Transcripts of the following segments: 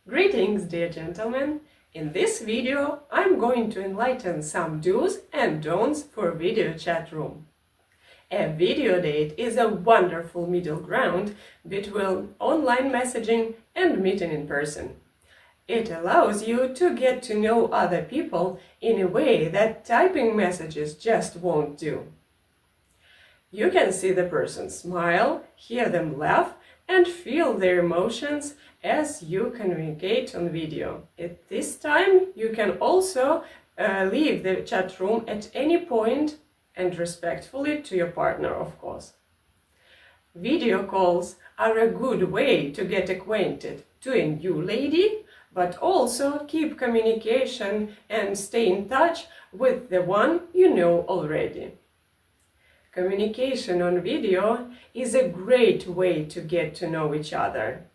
Greetings, dear gentlemen! In this video, I'm going to enlighten some do's and don'ts for video chat room. A video date is a wonderful middle ground between online messaging and meeting in person. It allows you to get to know other people in a way that typing messages just won't do. You can see the person smile, hear them laugh, and feel their emotions as you communicate on video. At this time, you can also leave the chat room at any point and respectfully to your partner, of course. Video calls are a good way to get acquainted to a new lady, but also keep communication and stay in touch with the one you know already. Communication on video is a great way to get to know each other.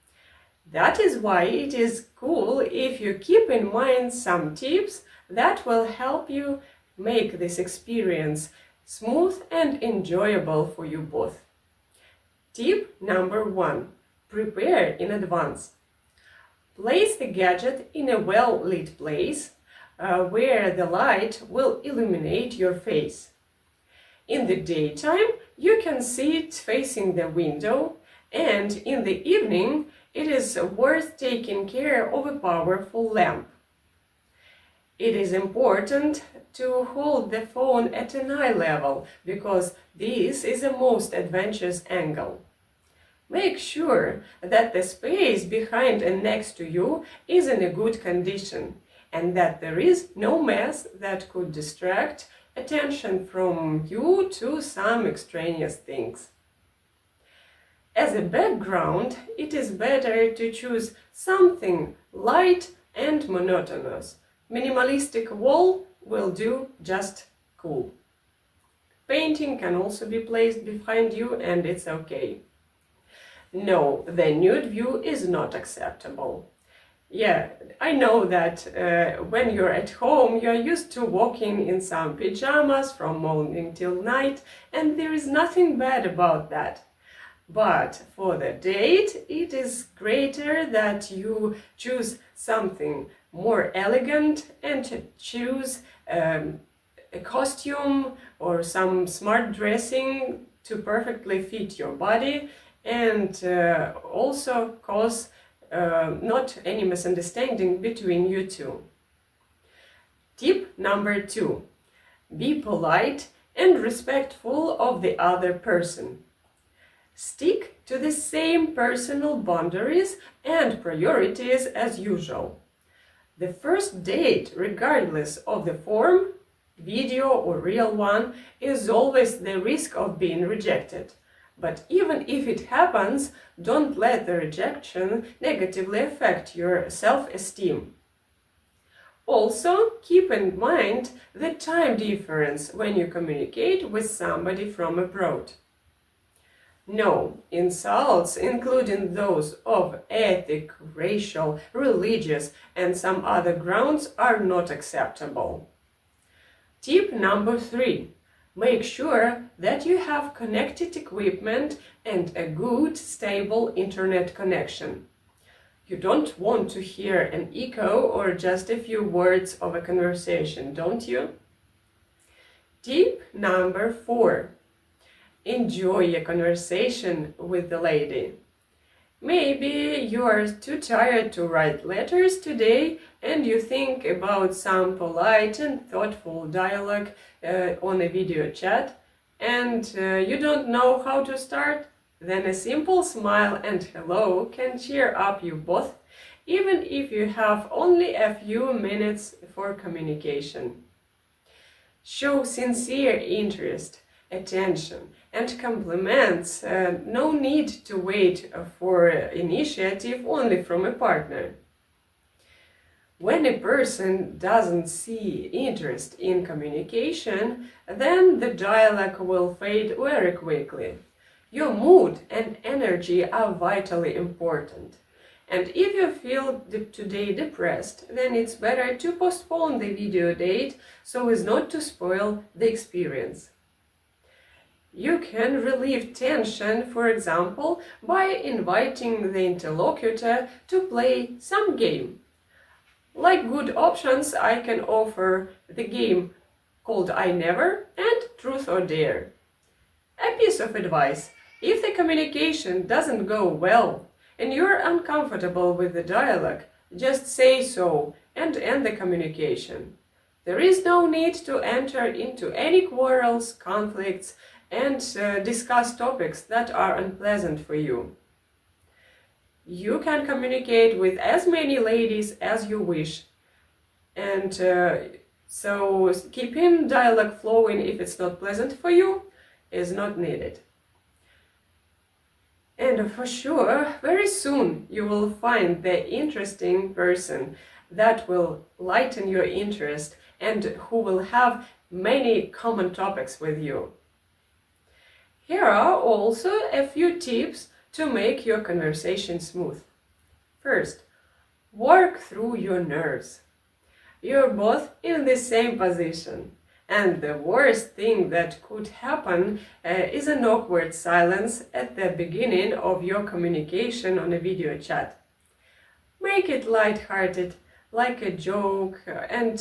That is why it is cool if you keep in mind some tips that will help you make this experience smooth and enjoyable for you both. Tip number 1. Prepare in advance. Place the gadget in a well-lit place where the light will illuminate your face. In the daytime, you can see it facing the window, and in the evening, it is worth taking care of a powerful lamp. It is important to hold the phone at an eye level, because this is the most advantageous angle. Make sure that the space behind and next to you is in a good condition, and that there is no mess that could distract attention from you to some extraneous things. As a background, it is better to choose something light and monotonous. Minimalistic wall will do just cool. Painting can also be placed behind you, and it's okay. No, the nude view is not acceptable. Yeah, I know that when you're at home, you're used to walking in some pajamas from morning till night, and there is nothing bad about that. But for the date, it is greater that you choose something more elegant and choose a costume or some smart dressing to perfectly fit your body and also cause not any misunderstanding between you two. Tip number 2. Be polite and respectful of the other person. Stick to the same personal boundaries and priorities as usual. The first date, regardless of the form, video or real one, is always the risk of being rejected. But even if it happens, don't let the rejection negatively affect your self-esteem. Also, keep in mind the time difference when you communicate with somebody from abroad. No, insults, including those of ethnic, racial, religious, and some other grounds, are not acceptable. Tip number 3. Make sure that you have connected equipment and a good, stable internet connection. You don't want to hear an echo or just a few words of a conversation, don't you? Tip number 4. Enjoy a conversation with the lady. Maybe you are too tired to write letters today and you think about some polite and thoughtful dialogue on a video chat and you don't know how to start. Then a simple smile and hello can cheer up you both, even if you have only a few minutes for communication. Show sincere interest, attention, and compliments. No need to wait for initiative only from a partner. When a person doesn't see interest in communication, then the dialogue will fade very quickly. Your mood and energy are vitally important. And if you feel today depressed, then it's better to postpone the video date so as not to spoil the experience. You can relieve tension, for example, by inviting the interlocutor to play some game. Like good options, I can offer the game called I Never and Truth or Dare. A piece of advice: if the communication doesn't go well and you're uncomfortable with the dialogue, just say so and end the communication. There is no need to enter into any quarrels, conflicts, and discuss topics that are unpleasant for you. You can communicate with as many ladies as you wish, and so keeping dialogue flowing if it's not pleasant for you is not needed. And for sure, very soon you will find the interesting person that will lighten your interest and who will have many common topics with you. Here are also a few tips to make your conversation smooth. First, work through your nerves. You're both in the same position, and the worst thing that could happen is an awkward silence at the beginning of your communication on a video chat. Make it light-hearted, like a joke, and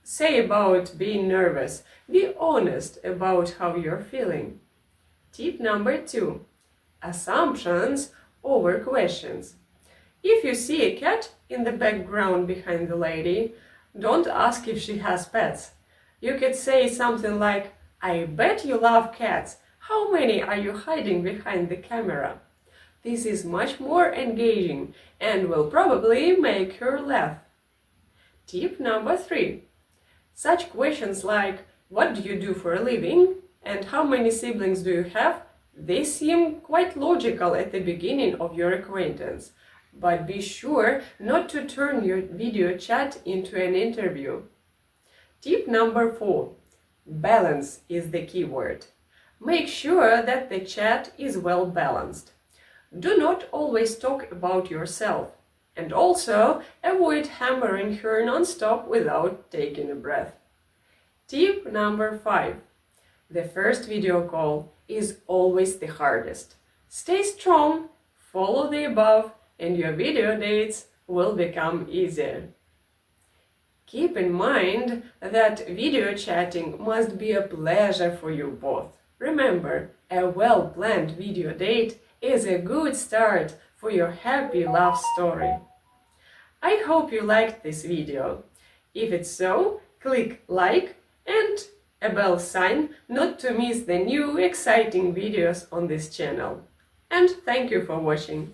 say about being nervous. Be honest about how you're feeling. Tip number 2. Assumptions over questions. If you see a cat in the background behind the lady, don't ask if she has pets. You could say something like, I bet you love cats. How many are you hiding behind the camera? This is much more engaging and will probably make her laugh. Tip number 3. Such questions like, what do you do for a living? And how many siblings do you have? They seem quite logical at the beginning of your acquaintance, but be sure not to turn your video chat into an interview. Tip number 4. Balance is the key word. Make sure that the chat is well balanced. Do not always talk about yourself, and also avoid hammering her non-stop without taking a breath. Tip number 5. The first video call is always the hardest. Stay strong, follow the above, and your video dates will become easier. Keep in mind that video chatting must be a pleasure for you both. Remember, a well-planned video date is a good start for your happy love story. I hope you liked this video. If it's so, click like and a bell sign not to miss the new exciting videos on this channel. And thank you for watching.